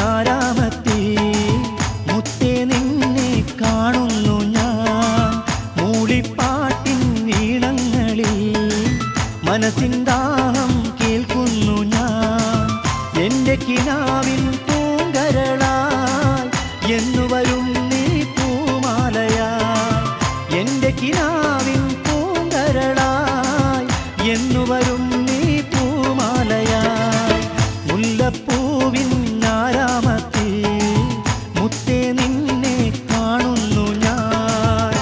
ആരാമത്തിൽ മുത്തേ നിന്നെ കാണുന്നു ഞാൻ മൂളിപ്പാട്ടിൻ ഈണങ്ങളിൽ മനസ്സിൻ ദാഹം കേൾക്കുന്നു ഞാൻ എൻ്റെ കിനാവിൻ പൂങ്കരളായി എന്നു വരും നീ പൂമാലയായി എൻ്റെ കിനാവിൻ പൂങ്കരളായി എന്നു വരും നീ പൂമാലയായി മുല്ലപ്പൂവിൻ ആരാമത്തിൽ മുത്തേ നിന്നെ കാണുന്നു ഞാൻ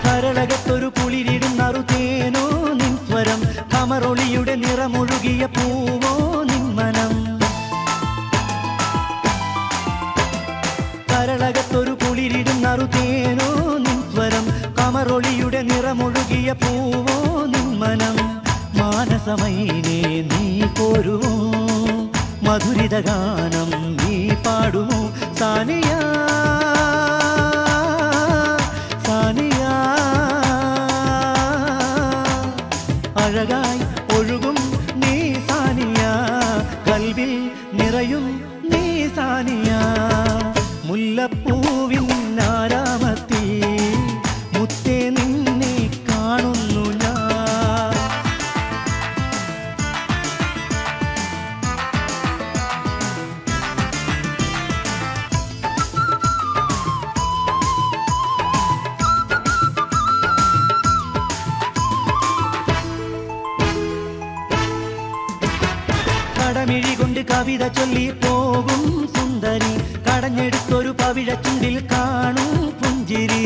കരളകത്തൊരു കുളിരിടും നറുതേനോ നിൻ സ്വരം കമറൊളിയുടെ നിറമൊഴുകിയ പൂവോ നിൻ മനം കരളകത്തൊരു കുളിരിടും നറുതേനോ നിൻ സ്വരം കമറൊളിയുടെ നിറമൊഴുകിയ പൂവോ നിൻ മനം മാനസമൈനേ നീ പോരുമോ മധുരിത ഗാനം നീ പാടുമോ സാനിയ അഴകായി ഒഴുകും നീ സാനിയ കൽവിൽ നിറയും നീ സാനിയ മുല്ലപ്പൂവിൻ ആരാമത്തിൽ മുത്തേ നിന്നെ കാണുന്നു ഞാൻ കടമിഴി കൊണ്ട് കവിത ചൊല്ലി പോകും സുന്ദരി കടഞ്ഞെടുത്തൊരു പവിഴ ചുണ്ടിൽ കാണും പുഞ്ചിരി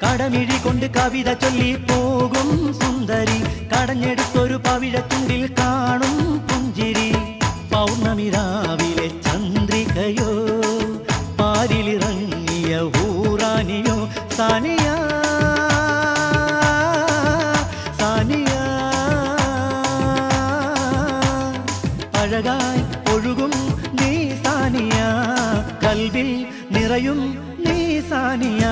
കടമിഴി കൊണ്ട് കവിത ചൊല്ലി പോകും സുന്ദരി കടഞ്ഞെടുത്തൊരു പവിഴ ചുണ്ടിൽ കാണും പുഞ്ചിരി പൗർണമി രാവിലെ ചന്ദ്രികയോ പാരിലിറങ്ങിയ ഊറാനിയോ സാനിയ അഴകായി ഒഴുകും നീ സാനിയ കൽവിൽ നിറയും നീ സാനിയ